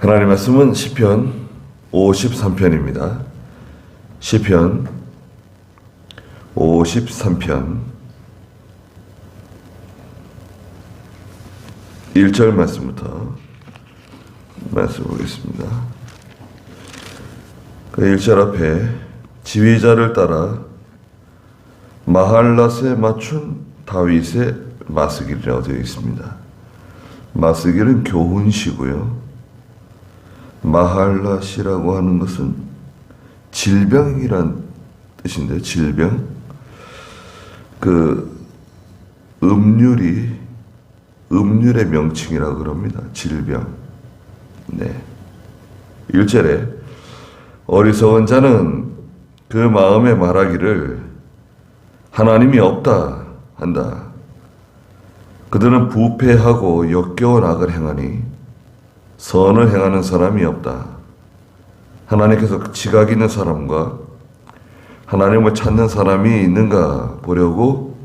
하나님의 말씀은 시편 53편입니다. 시편 53편 1절 말씀부터 말씀 보겠습니다. 그 1절 앞에 지휘자를 따라 마할랏에 맞춘 다윗의 마스길이라고 되어 있습니다. 마스길은 교훈시고요. 마할랏이라고 하는 것은 질병이란 뜻인데, 질병. 그 음률의 명칭이라고 그럽니다. 질병. 네. 1절에 어리석은 자는 그 마음에 말하기를 하나님이 없다 한다. 그들은 부패하고 역겨운 악을 행하니 선을 행하는 사람이 없다. 하나님께서 지각 있는 사람과 하나님을 찾는 사람이 있는가 보려고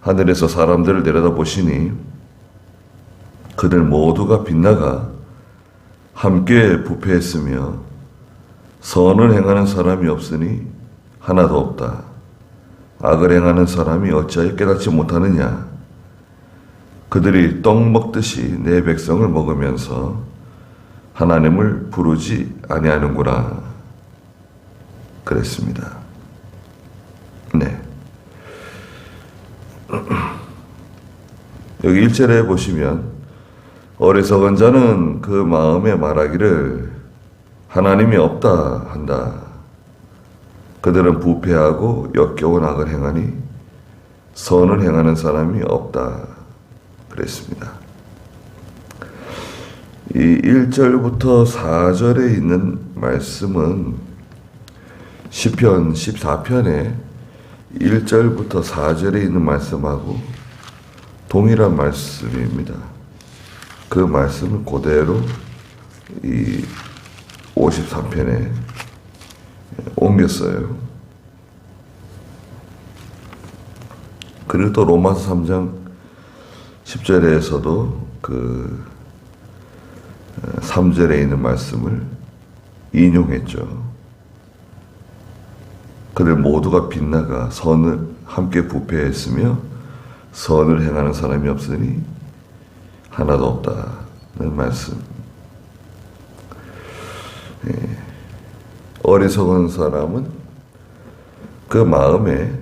하늘에서 사람들을 내려다보시니 그들 모두가 빗나가 함께 부패했으며 선을 행하는 사람이 없으니 하나도 없다. 악을 행하는 사람이 어찌하여 깨닫지 못하느냐. 그들이 떡 먹듯이 내 백성을 먹으면서 하나님을 부르지 아니하는구나. 그랬습니다. 네. 여기 1절에 보시면 어리석은 자는 그 마음에 말하기를 하나님이 없다 한다. 그들은 부패하고 역겨운 악을 행하니 선을 행하는 사람이 없다. 그랬습니다. 이 1절부터 4절에 있는 말씀은 시편 14편에 1절부터 4절에 있는 말씀하고 동일한 말씀입니다. 그 말씀을 그대로 이 53편에 옮겼어요. 그리고 또 로마서 3장 10절에서도 그 3절에 있는 말씀을 인용했죠. 그들 모두가 빗나가 선을 함께 부패했으며 선을 행하는 사람이 없으니 하나도 없다는 말씀. 예. 어리석은 사람은 그 마음에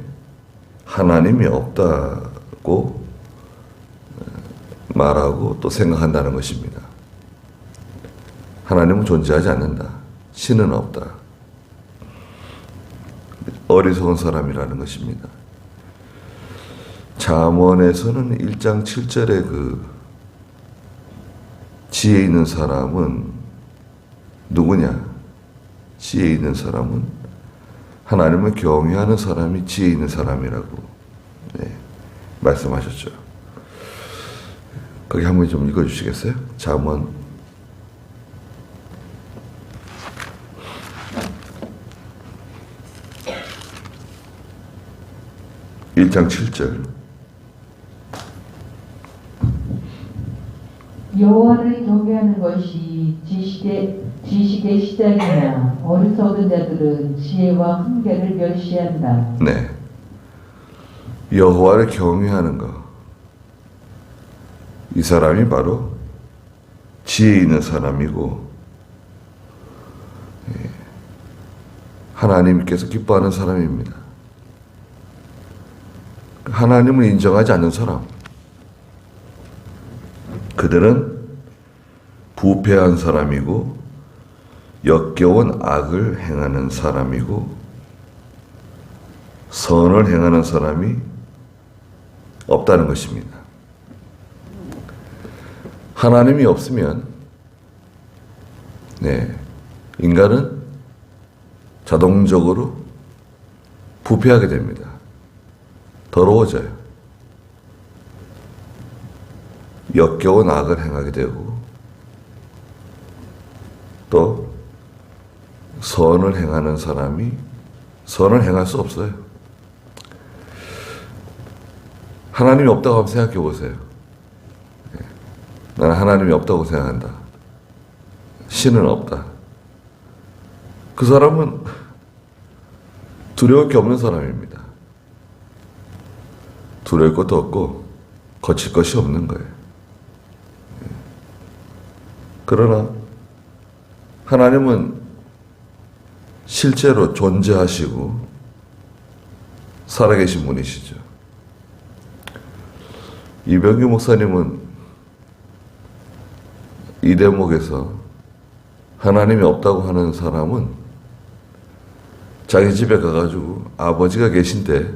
하나님이 없다고 말하고 또 생각한다는 것입니다. 하나님은 존재하지 않는다. 신은 없다. 어리석은 사람이라는 것입니다. 잠언에서는 1장 7절에 그 지혜 있는 사람은 누구냐? 지혜 있는 사람은 하나님을 경외하는 사람이 지혜 있는 사람이라고 말씀하셨죠. 거기 한번 좀 읽어주시겠어요? 잠언 1장 7절. 여호와를 경외하는 것이 지식의 시작이나 어리석은 자들은 지혜와 훈계를 멸시한다. 네. 여호와를 경외하는 것. 이 사람이 바로 지혜 있는 사람이고 하나님께서 기뻐하는 사람입니다. 하나님을 인정하지 않는 사람, 그들은 부패한 사람이고 역겨운 악을 행하는 사람이고 선을 행하는 사람이 없다는 것입니다. 하나님이 없으면 인간은 자동적으로 부패하게 됩니다. 더러워져요. 역겨운 악을 행하게 되고 또 선을 행하는 사람이 선을 행할 수 없어요. 하나님이 없다고 한번 생각해 보세요. 나는 하나님이 없다고 생각한다. 신은 없다. 그 사람은 두려울 게 없는 사람입니다. 두려울 것도 없고 거칠 것이 없는 거예요. 그러나 하나님은 실제로 존재하시고 살아계신 분이시죠. 이병규 목사님은 이 대목에서 하나님이 없다고 하는 사람은 자기 집에 가가지고 아버지가 계신데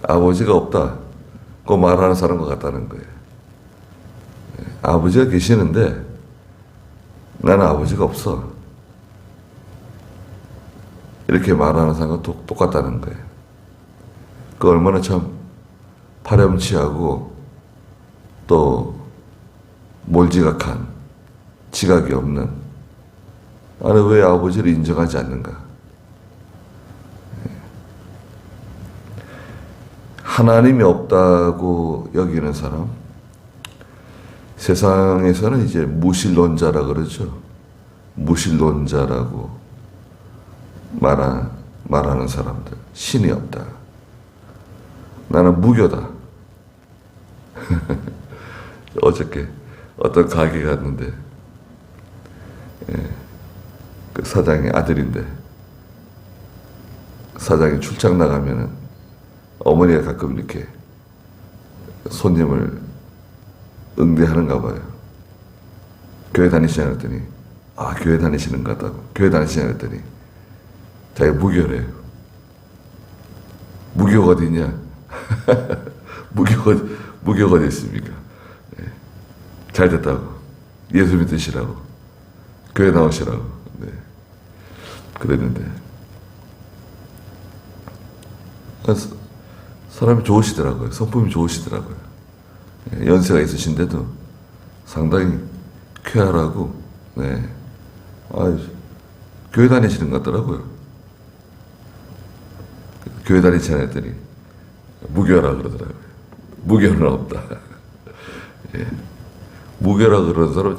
아버지가 없다고 말하는 사람과 같다는 거예요. 아버지가 계시는데 나는 아버지가 없어. 이렇게 말하는 사람과 똑같다는 거예요. 그 얼마나 참 파렴치하고 또 몰지각한 지각이 없는, 나는 왜 아버지를 인정하지 않는가? 하나님이 없다고 여기는 사람, 세상에서는 이제 무신론자라 그러죠. 무신론자라고 말하는 사람들, 신이 없다. 나는 무교다. 어저께 어떤 가게 갔는데 그 사장의 아들인데, 사장이 출장 나가면은 어머니가 가끔 이렇게 손님을 응대하는가 봐요. 교회 다니시냐 그랬더니 교회 다니시는 것 같다고. 교회 다니시냐 그랬더니 자기 무교래요. 무교가 어디냐? 무교가 어디 있습니까? 잘 됐다고. 예수 믿으시라고. 교회 나오시라고. 네. 그랬는데 사람이 좋으시더라고요. 성품이 좋으시더라고요. 연세가 있으신데도 상당히 쾌활하고, 네. 교회 다니시는 것 같더라고요. 교회 다니지 않았더니 무교라 그러더라고요. 무교는 없다. 예. 무교라 그러는 사람은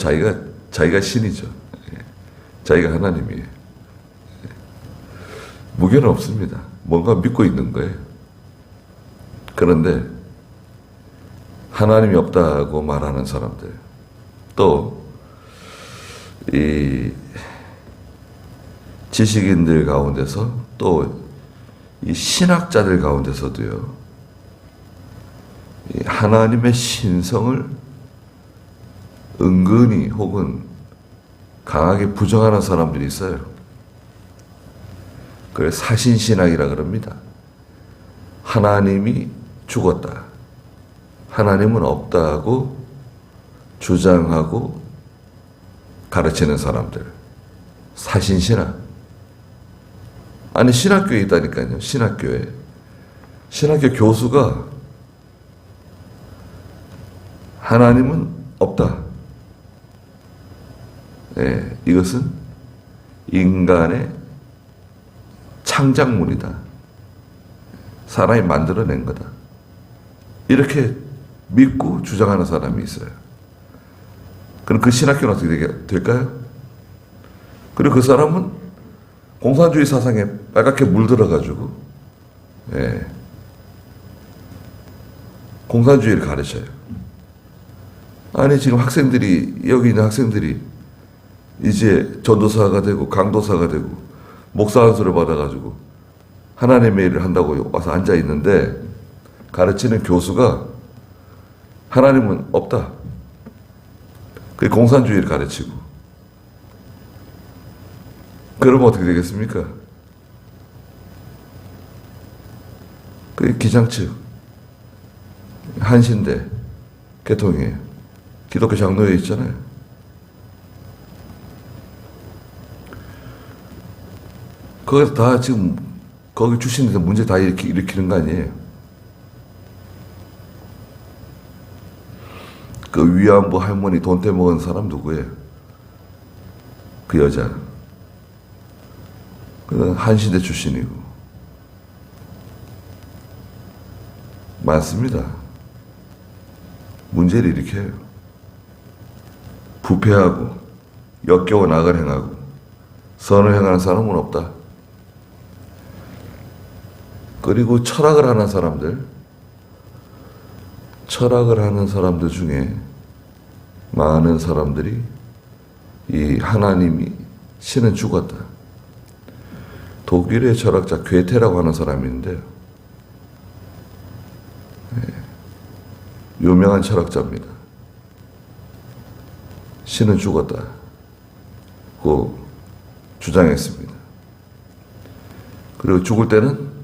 자기가 신이죠. 예. 자기가 하나님이에요. 예. 무교는 없습니다. 뭔가 믿고 있는 거예요. 그런데 하나님이 없다고 말하는 사람들, 또 이 지식인들 가운데서, 또 이 신학자들 가운데서도요, 이 하나님의 신성을 은근히 혹은 강하게 부정하는 사람들이 있어요. 그걸 사신신학이라 그럽니다. 하나님이 죽었다, 하나님은 없다고 주장하고 가르치는 사람들, 사신신학. 아니, 신학교에 있다니까요. 신학교에. 신학교 교수가 하나님은 없다. 네, 이것은 인간의 창작물이다. 사람이 만들어낸 거다. 이렇게 믿고 주장하는 사람이 있어요. 그럼 그 신학교는 어떻게 될까요? 그리고 그 사람은 공산주의 사상에 빨갛게 물들어가지고, 예, 공산주의를 가르쳐요. 아니, 지금 여기 있는 학생들이 이제 전도사가 되고 강도사가 되고 목사 안수를 받아가지고 하나님의 일을 한다고 와서 앉아 있는데, 가르치는 교수가 하나님은 없다. 그 공산주의를 가르치고. 그러면 어떻게 되겠습니까? 그 기장측, 한신대, 개통이에요. 기독교 장로회 있잖아요. 거기서 다 지금 거기 출신에서 문제 다 일으키는 거 아니에요? 그 위안부 할머니 돈 떼먹은 사람 누구예요? 그 여자. 그는 한신대 출신이고. 많습니다. 문제를 일으켜요. 부패하고 역겨운 악을 행하고 선을 행하는 사람은 없다. 그리고 철학을 하는 사람들 중에 많은 사람들이 이 하나님이 신은 죽었다. 독일의 철학자 괴테라고 하는 사람이 있는데요. 유명한 철학자입니다. 신은 죽었다. 고 주장했습니다. 그리고 죽을 때는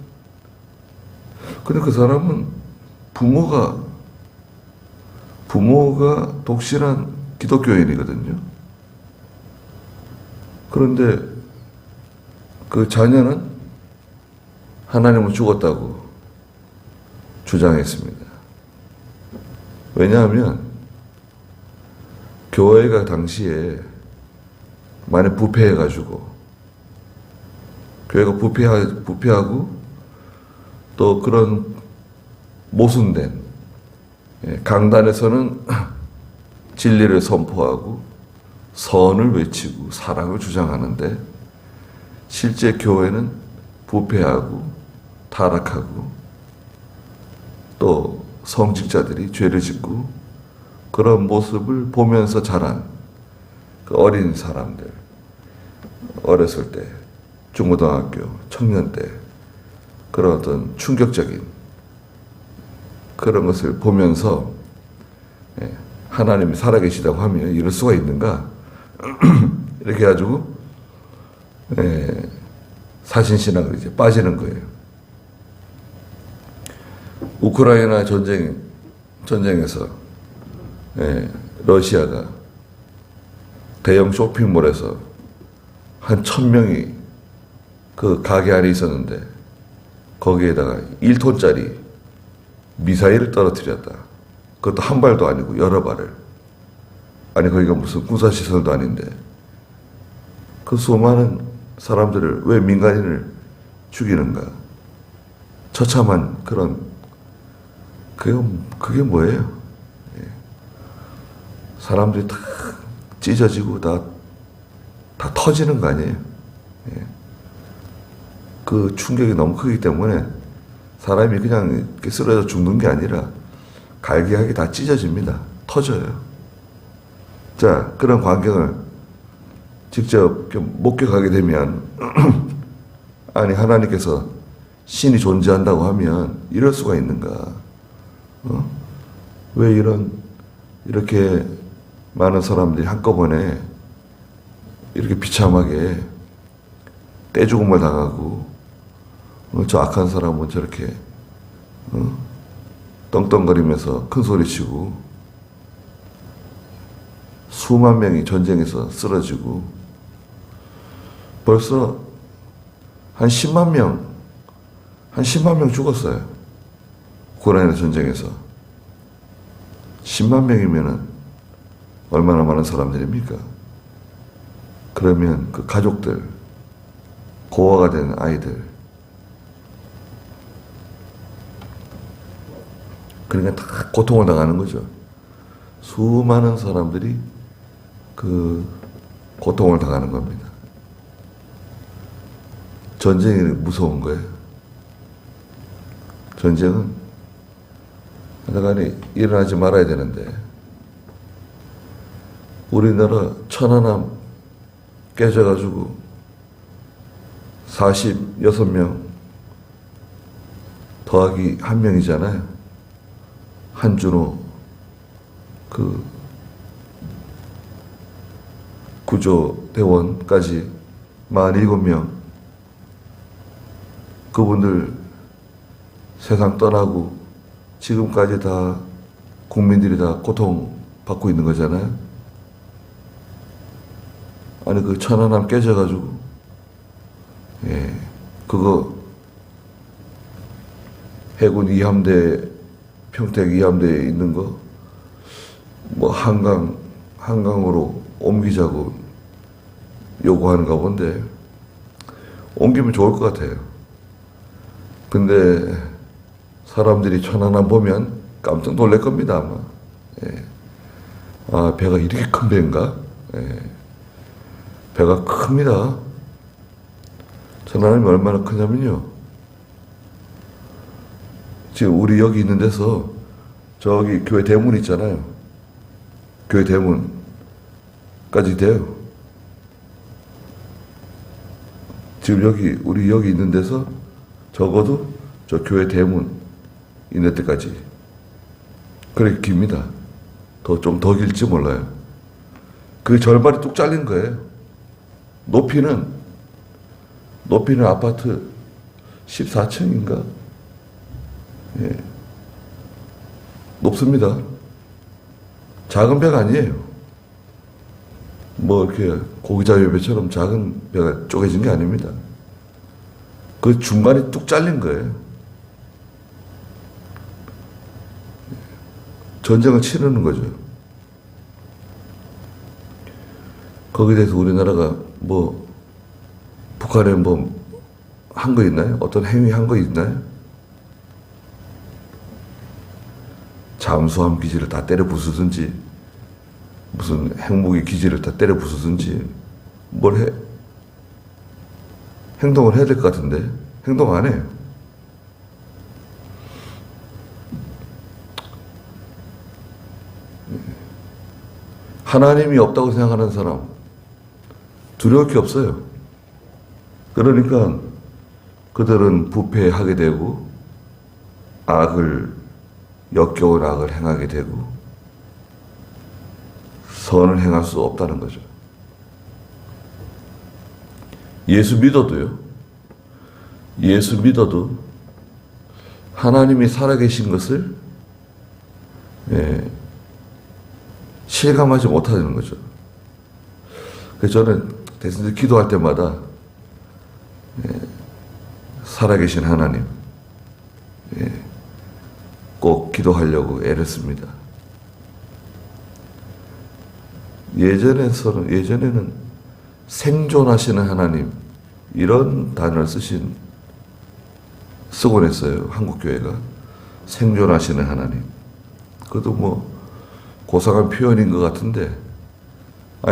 근데 그 사람은 부모가 독실한 기독교인이거든요. 그런데 그 자녀는 하나님은 죽었다고 주장했습니다. 왜냐하면 교회가 당시에 많이 부패해가지고 교회가 부패하고 또 그런 모순된 강단에서는 진리를 선포하고 선을 외치고 사랑을 주장하는데 실제 교회는 부패하고 타락하고 또 성직자들이 죄를 짓고 그런 모습을 보면서 자란 그 어린 사람들, 어렸을 때, 중고등학교, 청년 때 그런 어떤 충격적인 그런 것을 보면서 하나님이 살아계시다고 하면 이럴 수가 있는가 이렇게 해가지고 사신신학을 이제 빠지는 거예요. 우크라이나 전쟁에서 러시아가 대형 쇼핑몰에서 한 1000명이 그 가게 안에 있었는데 거기에다가 1톤짜리 미사일을 떨어뜨렸다. 그것도 한 발도 아니고 여러 발을. 아니 거기가 무슨 군사시설도 아닌데 그 수많은 사람들을 왜 민간인을 죽이는가. 처참한 그런 그게 뭐예요? 사람들이 다 찢어지고 다 터지는 거 아니에요? 그 충격이 너무 크기 때문에 사람이 그냥 이렇게 쓰러져 죽는 게 아니라 갈기갈기 다 찢어집니다. 터져요. 자, 그런 광경을 직접 목격하게 되면 아니 하나님께서 신이 존재한다고 하면 이럴 수가 있는가? 왜 이렇게 많은 사람들이 한꺼번에 이렇게 비참하게 떼죽음을 당하고 저 악한 사람은 저렇게 떵떵거리면서 큰 소리치고 수만 명이 전쟁에서 쓰러지고 벌써 한 10만 명 죽었어요. 우크라이나 전쟁에서 10만 명이면은 얼마나 많은 사람들입니까? 그러면 그 가족들, 고아가 된 아이들, 그러니까 다 고통을 당하는 거죠. 수많은 사람들이 그 고통을 당하는 겁니다. 전쟁이 무서운 거예요. 전쟁은 하여간에 일어나지 말아야 되는데 우리나라 천안함 깨져가지고 46명 더하기 1명이잖아요. 한준호 그 구조대원까지 47명 그분들 세상 떠나고 지금까지 다 국민들이 다 고통받고 있는 거잖아요. 아니 그 천안함 깨져가지고 그거 해군 2함대 평택 2함대에 있는 거 뭐 한강으로 옮기자고 요구하는가 본데 옮기면 좋을 것 같아요. 근데 사람들이 천안함 보면 깜짝 놀랄 겁니다 아마. 아 배가 이렇게 큰 배인가? 배가 큽니다. 하나님이 얼마나 크냐면요. 지금 우리 여기 있는 데서 저기 교회 대문 있잖아요. 교회 대문까지 돼요. 지금 우리 여기 있는 데서 적어도 저 교회 대문 있는 데까지. 그렇게 깁니다. 좀 더 길지 몰라요. 그 절반이 뚝 잘린 거예요. 높이는 아파트 14층인가? 예. 높습니다. 작은 배가 아니에요. 뭐 이렇게 고기자유배처럼 작은 배가 쪼개진 게 아닙니다. 그 중간이 뚝 잘린 거예요. 전쟁을 치르는 거죠. 거기에 대해서 우리나라가 뭐 북한에 뭐 한 거 있나요? 어떤 행위 한 거 있나요? 잠수함 기지를 다 때려 부수든지 무슨 핵무기 기지를 다 때려 부수든지 행동을 해야 될 것 같은데 행동 안 해요. 하나님이 없다고 생각하는 사람 두려울 게 없어요. 그러니까 그들은 부패하게 되고 역겨운 악을 행하게 되고 선을 행할 수 없다는 거죠. 예수 믿어도 하나님이 살아계신 것을 실감하지 못하는 거죠. 그래서 저는 대선에서 기도할 때마다 살아계신 하나님 꼭 기도하려고 애를 씁니다. 예전에는 생존하시는 하나님 이런 단어를 쓰곤 했어요. 한국교회가 생존하시는 하나님. 그것도 뭐 고상한 표현인 것 같은데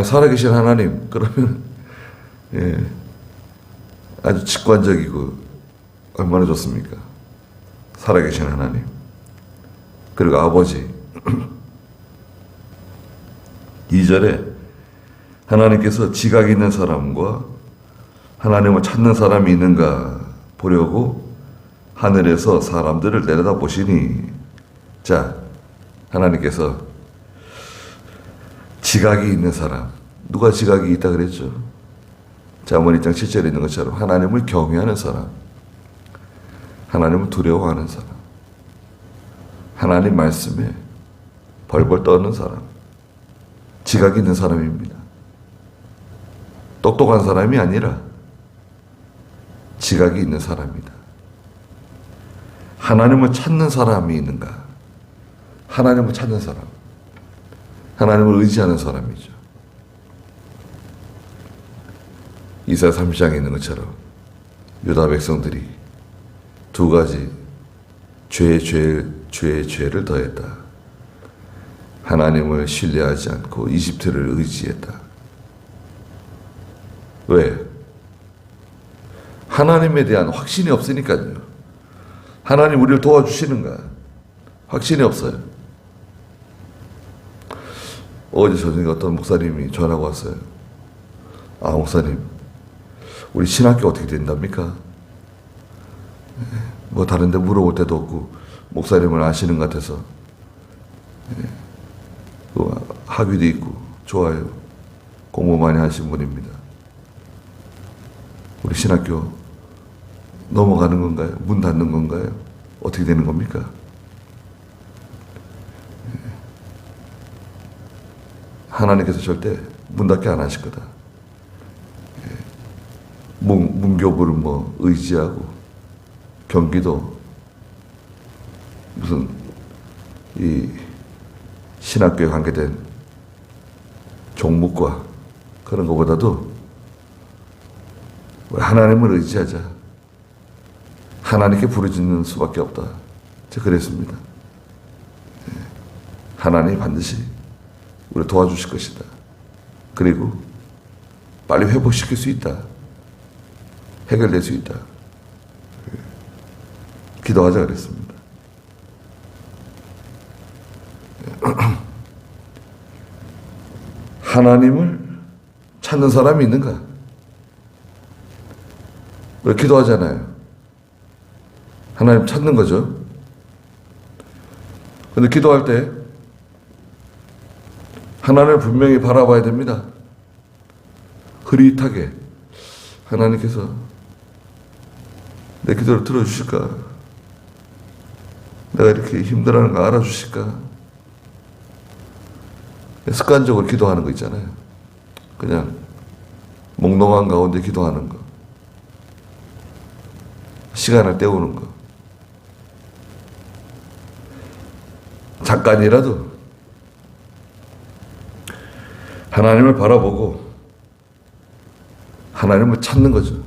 살아계신 하나님 그러면 아주 직관적이고 얼마나 좋습니까? 살아계신 하나님 그리고 아버지 2절에 하나님께서 지각 있는 사람과 하나님을 찾는 사람이 있는가 보려고 하늘에서 사람들을 내려다보시니 자 하나님께서 지각이 있는 사람 누가 지각이 있다 그랬죠? 잠언 1장 7절에 있는 것처럼 하나님을 경외하는 사람 하나님을 두려워하는 사람 하나님 말씀에 벌벌 떠는 사람 지각이 있는 사람입니다. 똑똑한 사람이 아니라 지각이 있는 사람이다. 하나님을 찾는 사람이 있는가? 하나님을 찾는 사람 하나님을 의지하는 사람이죠. 이사야 30장에 있는 것처럼 유다 백성들이 두 가지 죄의 죄를 더했다. 하나님을 신뢰하지 않고 이집트를 의지했다. 왜? 하나님에 대한 확신이 없으니까요. 하나님 우리를 도와주시는가? 확신이 없어요. 어제 저녁에 어떤 목사님이 전화가 왔어요. 목사님 우리 신학교 어떻게 된답니까? 뭐 다른 데 물어볼 데도 없고 목사님을 아시는 것 같아서 학위도 있고 좋아요. 공부 많이 하신 분입니다. 우리 신학교 넘어가는 건가요? 문 닫는 건가요? 어떻게 되는 겁니까? 하나님께서 절대 문 닫게 안 하실 거다. 문교부를 뭐 의지하고 경기도 무슨 이 신학교에 관계된 종목과 그런 것보다도 하나님을 의지하자. 하나님께 부르짖는 수밖에 없다. 제가 그랬습니다. 하나님이 반드시 우리를 도와주실 것이다. 그리고 빨리 회복시킬 수 있다. 해결될 수 있다. 기도하자 그랬습니다. 하나님을 찾는 사람이 있는가? 왜 기도하잖아요. 하나님 찾는 거죠. 근데 기도할 때 하나님을 분명히 바라봐야 됩니다. 흐릿하게 하나님께서 내 기도를 들어주실까? 내가 이렇게 힘들어하는 거 알아주실까? 습관적으로 기도하는 거 있잖아요. 그냥 몽롱한 가운데 기도하는 거. 시간을 때우는 거. 잠깐이라도 하나님을 바라보고 하나님을 찾는 거죠.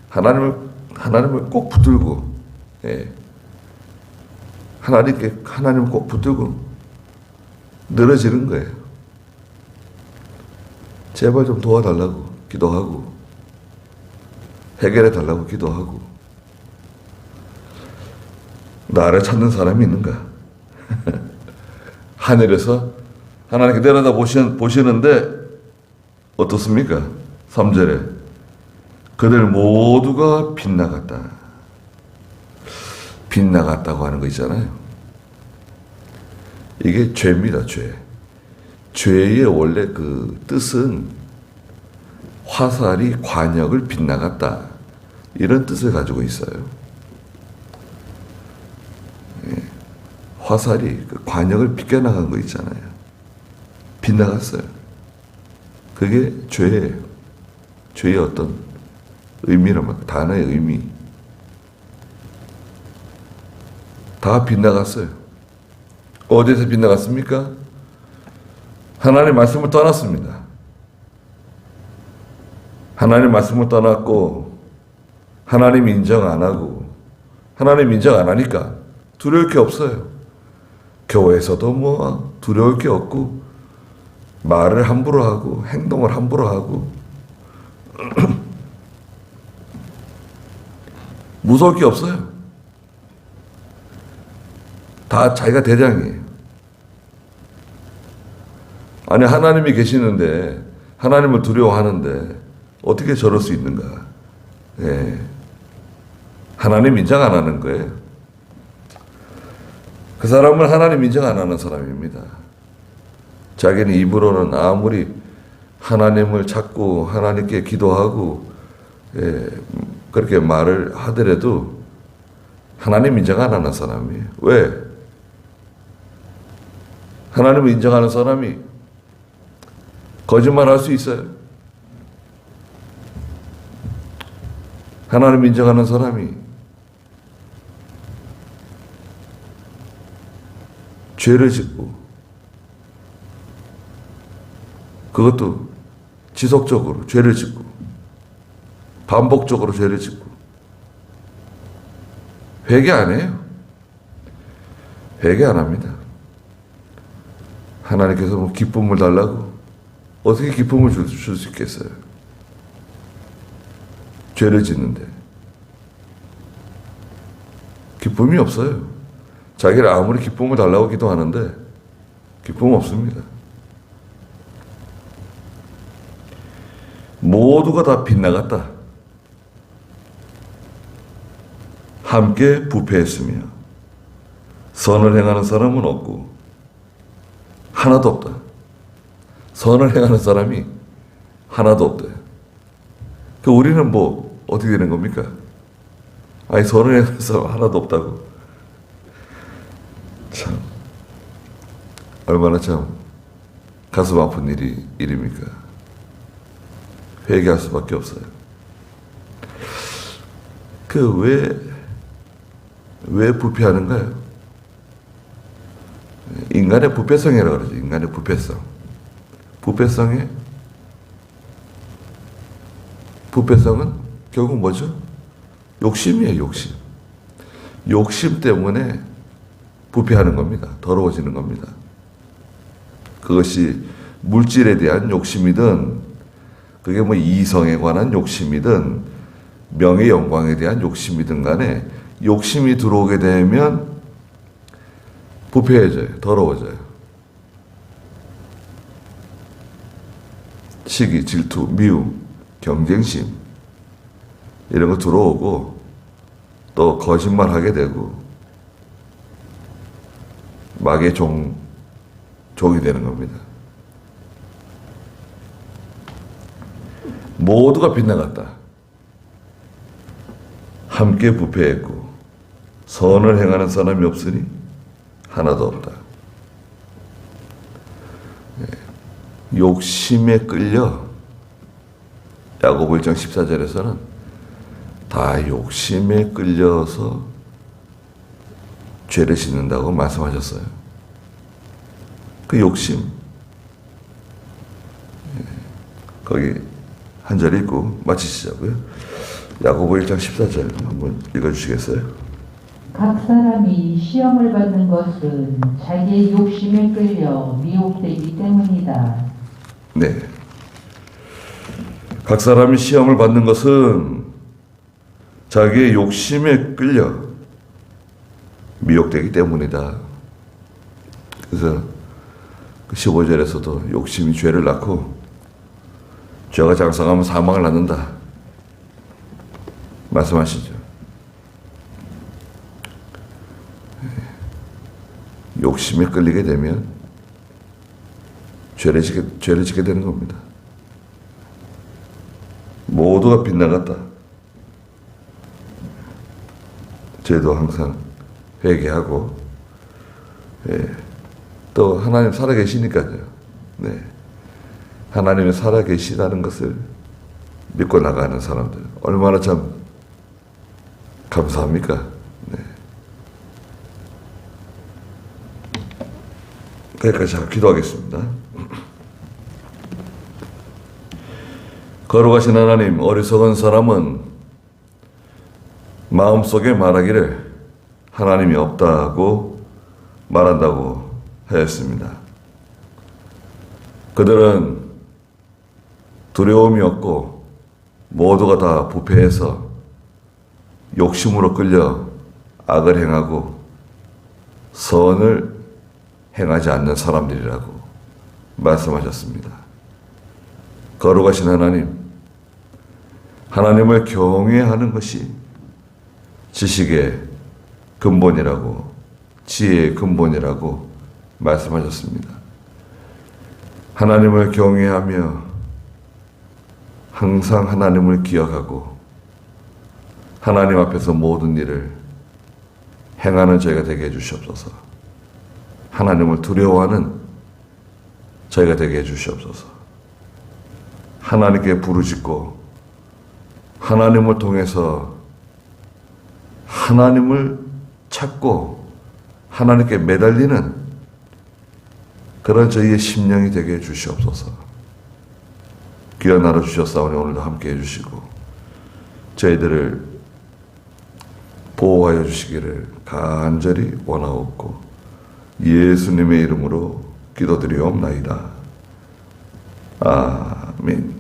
하나님을 꼭 붙들고, 예. 하나님을 꼭 붙들고 늘어지는 거예요. 제발 좀 도와달라고 기도하고, 해결해 달라고 기도하고. 나를 찾는 사람이 있는가? 하늘에서 하나님께 내려다 보시는데 어떻습니까? 3절에 그들 모두가 빗나갔다. 빗나갔다고 하는 거 있잖아요. 이게 죄입니다. 죄. 죄의 원래 그 뜻은 화살이 관역을 빗나갔다. 이런 뜻을 가지고 있어요. 화살이 그 관역을 비껴나간 거 있잖아요. 빗나갔어요. 그게 죄예요. 죄의 어떤 의미란 말이에요. 단어의 의미. 다 빗나갔어요. 어디에서 빗나갔습니까? 하나님의 말씀을 떠났습니다. 하나님의 말씀을 떠났고 하나님 인정 안 하고 하나님 인정 안 하니까 두려울 게 없어요. 교회에서도 뭐 두려울 게 없고 말을 함부로 하고 행동을 함부로 하고 무서울 게 없어요. 다 자기가 대장이에요. 아니 하나님이 계시는데 하나님을 두려워하는데 어떻게 저럴 수 있는가? 예. 하나님 인정 안 하는 거예요. 그 사람은 하나님 인정 안 하는 사람입니다. 자기는 입으로는 아무리 하나님을 찾고 하나님께 기도하고 그렇게 말을 하더라도 하나님 인정 안 하는 사람이에요. 왜? 하나님을 인정하는 사람이 거짓말 할 수 있어요. 하나님 인정하는 사람이 죄를 짓고 그것도 지속적으로 죄를 짓고 반복적으로 죄를 짓고 회개 안 해요. 회개 안 합니다. 하나님께서 뭐 기쁨을 달라고 어떻게 기쁨을 줄 수 있겠어요? 죄를 짓는데 기쁨이 없어요. 자기를 아무리 기쁨을 달라고 기도하는데 기쁨 없습니다. 모두가 다 빗나갔다. 함께 부패했으며 선을 행하는 사람은 없고 하나도 없다. 선을 행하는 사람이 하나도 없대. 그 우리는 뭐 어떻게 되는 겁니까? 아니 선을 행하는 사람 하나도 없다고. 참 얼마나 참 가슴 아픈 일입니까? 회개할 수밖에 없어요. 왜 부패하는가요? 인간의 부패성이라고 그러죠. 인간의 부패성. 부패성은 결국 뭐죠? 욕심이에요, 욕심. 욕심 때문에 부패하는 겁니다. 더러워지는 겁니다. 그것이 물질에 대한 욕심이든 그게 뭐 이성에 관한 욕심이든 명예 영광에 대한 욕심이든 간에 욕심이 들어오게 되면 부패해져요. 더러워져요. 시기, 질투, 미움, 경쟁심 이런 거 들어오고 또 거짓말하게 되고 마귀의 종이 되는 겁니다. 모두가 빗나갔다. 함께 부패했고 선을 행하는 사람이 없으니 하나도 없다. 욕심에 끌려 야고보 1장 14절에서는 다 욕심에 끌려서 죄를 짓는다고 말씀하셨어요. 그 욕심 거기 한 절 읽고 마치시자고요. 야고보 1장 14절 한번 읽어주시겠어요? 각 사람이 시험을 받는 것은 자기의 욕심에 끌려 미혹되기 때문이다. 네. 각 사람이 시험을 받는 것은 자기의 욕심에 끌려 미혹되기 때문이다. 그래서 15절에서도 욕심이 죄를 낳고 죄가 장성하면 사망을 낳는다 말씀하시죠. 욕심에 끌리게 되면 죄를 짓게 되는 겁니다. 모두가 빗나갔다. 죄도 항상 회개하고 또 하나님 살아계시니까요. 네. 하나님이 살아계시다는 것을 믿고 나가는 사람들 얼마나 참 감사합니까? 네. 여기까지 제가 기도하겠습니다. 거룩하신 하나님, 어리석은 사람은 마음속에 말하기를 하나님이 없다고 말한다고 하였습니다. 그들은 두려움이 없고 모두가 다 부패해서 욕심으로 끌려 악을 행하고 선을 행하지 않는 사람들이라고 말씀하셨습니다. 거룩하신 하나님, 하나님을 경외하는 것이 지식의 근본이라고, 지혜의 근본이라고 말씀하셨습니다. 하나님을 경외하며 항상 하나님을 기억하고 하나님 앞에서 모든 일을 행하는 저희가 되게 해주시옵소서. 하나님을 두려워하는 저희가 되게 해주시옵소서. 하나님께 부르짖고 하나님을 통해서 하나님을 찾고 하나님께 매달리는 그런 저희의 심령이 되게 해주시옵소서. 귀한 나라 주셨사오니 오늘도 함께 해주시고 저희들을 보호하여 주시기를 간절히 원하옵고 예수님의 이름으로 기도드리옵나이다. 아멘.